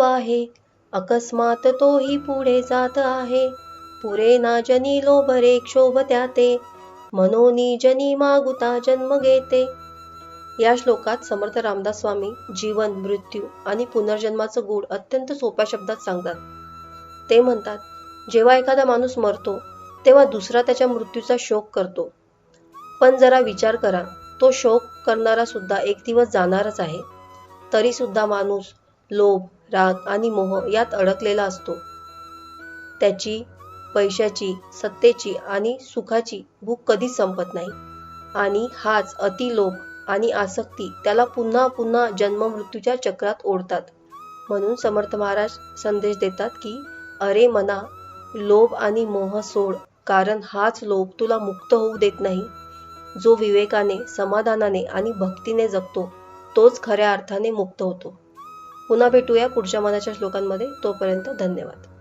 आहे, अकस्मात तोही पुढे जात आहे. पुरे ना जनी लोभ रे क्षोभ त्याते, मनोनी जनी मागुता जन्म घेते. या श्लोकात समर्थ रामदास स्वामी जीवन, मृत्यू आणि पुनर्जन्माचं गूढ अत्यंत सोप्या शब्दात सांगतात. ते म्हणतात, जेव्हा एखादा माणूस मरतो तेव्हा दुसरा त्याच्या मृत्यूचा शोक करतो. पण जरा विचार करा, तो शोक करणारा सुद्धा एक दिवस जाणारच आहे. तरी सुद्धा माणूस लोभ, राग आणि मोह यात अडकलेला असतो. त्याची पैशाची, सत्तेची आणि सुखाची भूक कधीच संपत नाही. आणि हाच अतिलोभ आणि आसक्ती त्याला पुन्हा पुन्हा जन्म मृत्यूच्या चक्रात ओढतात. म्हणून समर्थ महाराज संदेश देतात की, अरे मना, लोभ आणि मोह सोड, कारण हाच लोभ तुला मुक्त होऊ देत नाही. जो विवेकाने, समाधानाने आणि भक्तीने जगतो तोच खऱ्या अर्थाने मुक्त होतो. पुन्हा भेटूया पुढच्या मनाच्या श्लोकांमध्ये. तोपर्यंत धन्यवाद.